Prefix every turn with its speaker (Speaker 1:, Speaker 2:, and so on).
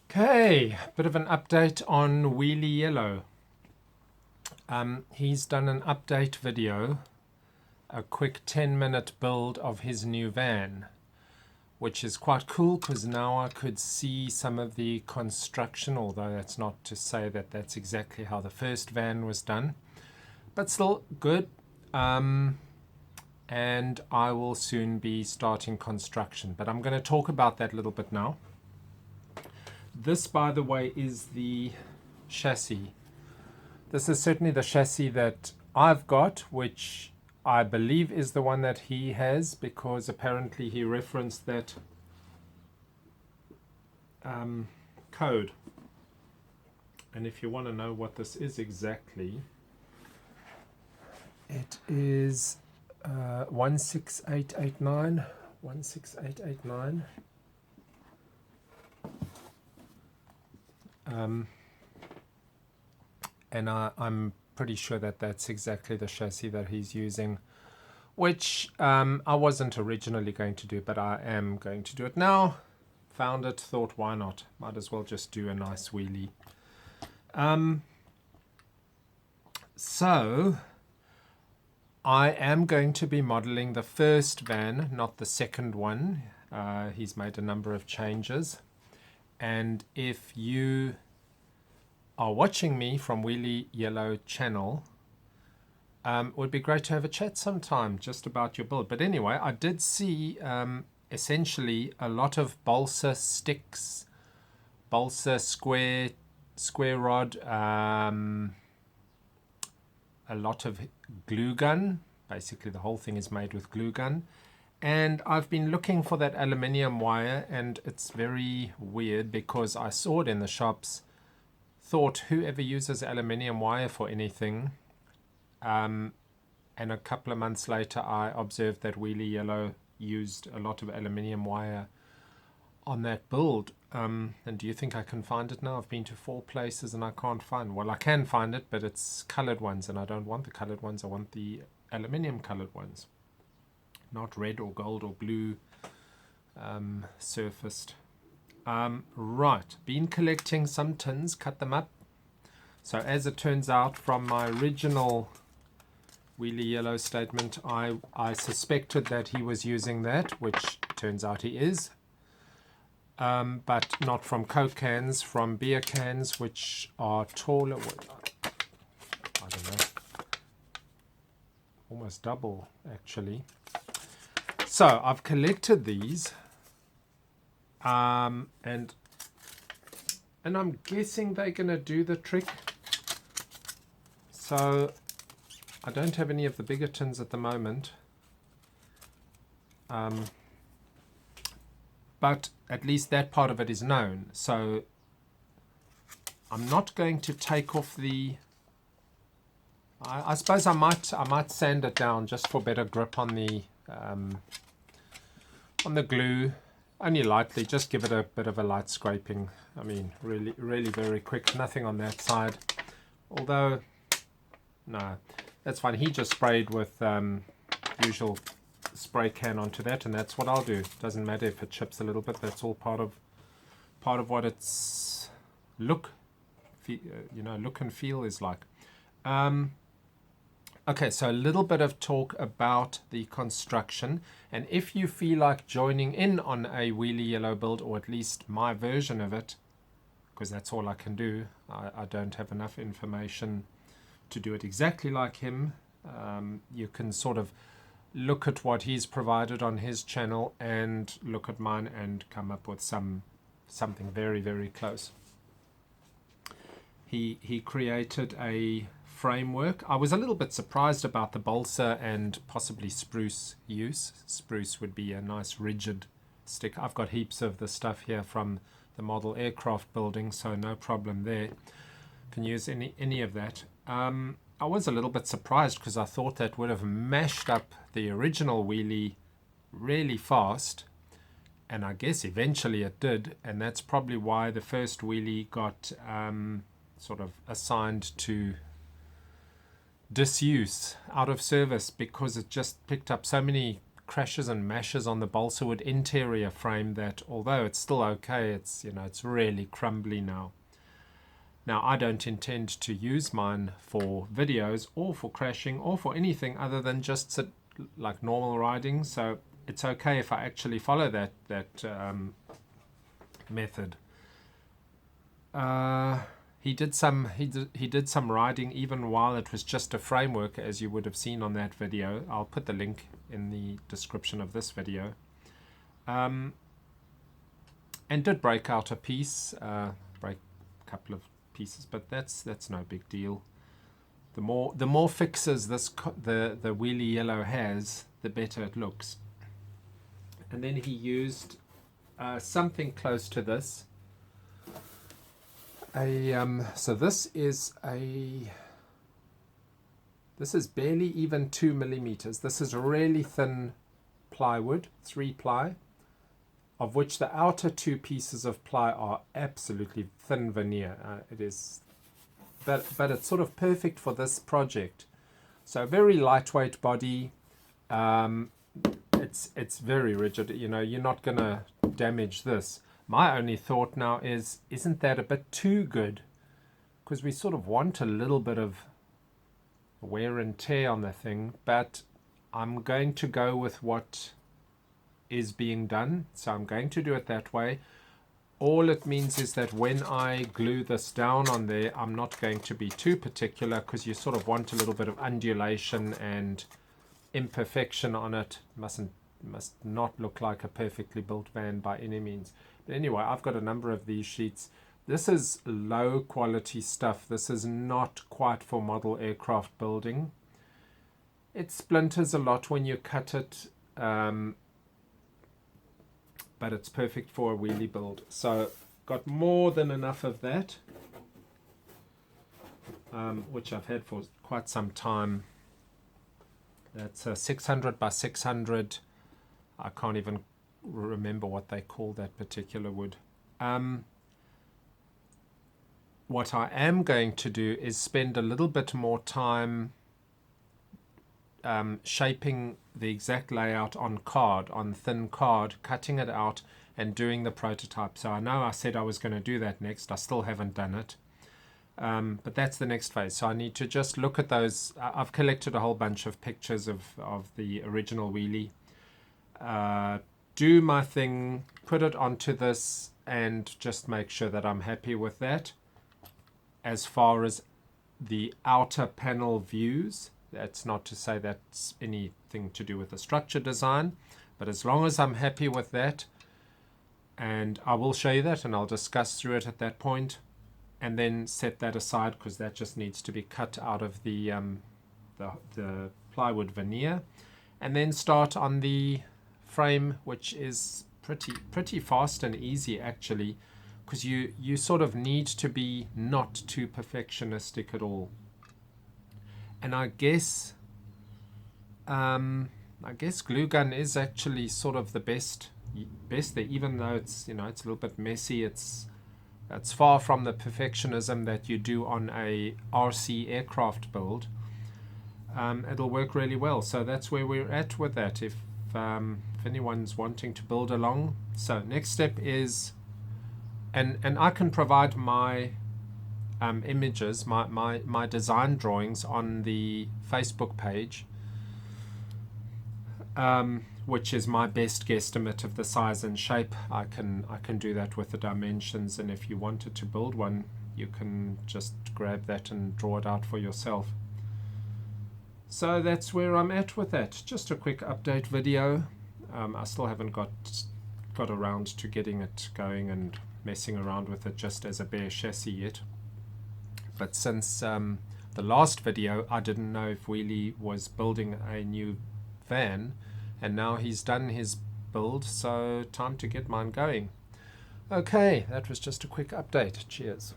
Speaker 1: Okay, bit of an update on Wheelie Yellow. He's done an update video, a quick 10-minute build of his new van, which is quite cool because now I could see some of the construction, although that's not to say that that's exactly how the first van was done, but still good. And I will soon be starting construction, but I'm going to talk about that a little bit now. This, by the way, is the chassis. This is certainly the chassis that I've got, which I believe is the one that he has, because apparently he referenced that code. And if you want to know what this is exactly, it is 16889. 16889. And I'm pretty sure that that's exactly the chassis that he's using, which I wasn't originally going to do, but I am going to do it now. Found it, thought why not? Might as well just do a nice wheelie. So I am going to be modeling the first van, not the second one. He's made a number of changes. And if you are watching me from Wheelie Yellow channel, it would be great to have a chat sometime just about your build. But anyway, I did see essentially a lot of balsa sticks, balsa square rod, a lot of glue gun. Basically the whole thing is made with glue gun. And I've been looking for that aluminium wire, and it's very weird because I saw it in the shops, thought whoever uses aluminium wire for anything, and a couple of months later I observed that Wheelie Yellow used a lot of aluminium wire on that build. And do you think I can find it now? I've been to 4 places and I can't find. Well, I can find it, but it's colored ones, and I don't want the colored ones. I want the aluminium colored ones, not red or gold or blue surfaced. Right, been collecting some tins, cut them up. So as it turns out, from my original Wheelie Yellow statement, I suspected that he was using that, which turns out he is. But not from Coke cans, from beer cans, which are taller. I don't know. Almost double, actually. So I've collected these, and I'm guessing they're going to do the trick. So I don't have any of the bigger tins at the moment, but at least that part of it is known. So I'm not going to take off the. I suppose I might sand it down just for better grip on the glue, only lightly. Just give it a bit of a light scraping. I mean, really very quick. Nothing on that side. Although, no, that's fine. He just sprayed with usual spray can onto that, and that's what I'll do. Doesn't matter if it chips a little bit. That's all part of what its look and feel is like. Okay, so a little bit of talk about the construction, and if you feel like joining in on a Wheelie Yellow build, or at least my version of it, because that's all I can do, I don't have enough information to do it exactly like him. You can sort of look at what he's provided on his channel and look at mine and come up with something very, very close. He created a framework. I was a little bit surprised about the balsa and possibly spruce use. Spruce would be a nice rigid stick. I've got heaps of the stuff here from the model aircraft building, so no problem there. Can use any of that. I was a little bit surprised because I thought that would have mashed up the original wheelie really fast, and I guess eventually it did, and that's probably why the first wheelie got sort of assigned to disuse, out of service, because it just picked up so many crashes and mashes on the balsa wood interior frame that, although it's still okay, it's, you know, it's really crumbly now. Now, I don't intend to use mine for videos or for crashing or for anything other than just sit like normal riding, so it's okay if I actually follow that method. He did some riding even while it was just a framework, as you would have seen on that video. I'll put the link in the description of this video. And did break out a piece, break a couple of pieces, but that's no big deal. The more fixes the Wheelie Yellow has, the better it looks. And then he used something close to this. So this is barely even 2 millimeters. This is really thin plywood, 3-ply, of which the outer 2 pieces of ply are absolutely thin veneer. It is, but it's sort of perfect for this project. So very lightweight body. It's very rigid. You know, you're not gonna damage this. My only thought now is, isn't that a bit too good? Because we sort of want a little bit of wear and tear on the thing, but I'm going to go with what is being done. So I'm going to do it that way. All it means is that when I glue this down on there, I'm not going to be too particular, because you sort of want a little bit of undulation and imperfection on it. Must not look like a perfectly built van by any means. But anyway, I've got a number of these sheets. This is low quality stuff. This is not quite for model aircraft building. It splinters a lot when you cut it, but it's perfect for a wheelie build. So got more than enough of that, which I've had for quite some time. That's a 600 by 600. I can't even remember what they call that particular wood. What I am going to do is spend a little bit more time shaping the exact layout on card, on thin card, cutting it out and doing the prototype. So I know I said I was going to do that next. I still haven't done it. But that's the next phase. So I need to just look at those. I've collected a whole bunch of pictures of the original wheelie. Do my thing, put it onto this, and just make sure that I'm happy with that. As far as the outer panel views, that's not to say that's anything to do with the structure design, but as long as I'm happy with that, and I will show you that and I'll discuss through it at that point, and then set that aside because that just needs to be cut out of the plywood veneer, and then start on the frame, which is pretty fast and easy actually, because you sort of need to be not too perfectionistic at all. And I guess glue gun is actually sort of the best there, even though it's, you know, it's a little bit messy. It's far from the perfectionism that you do on a RC aircraft build. It'll work really well. So that's where we're at with that. If anyone's wanting to build along, so next step is, and I can provide my images, my design drawings on the Facebook page, which is my best guesstimate of the size and shape. I can do that with the dimensions, and if you wanted to build one, you can just grab that and draw it out for yourself. So that's where I'm at with that. Just a quick update video. I still haven't got around to getting it going and messing around with it just as a bare chassis yet. But since the last video, I didn't know if Wheelie was building a new van, and now he's done his build, so time to get mine going. Okay, that was just a quick update. Cheers.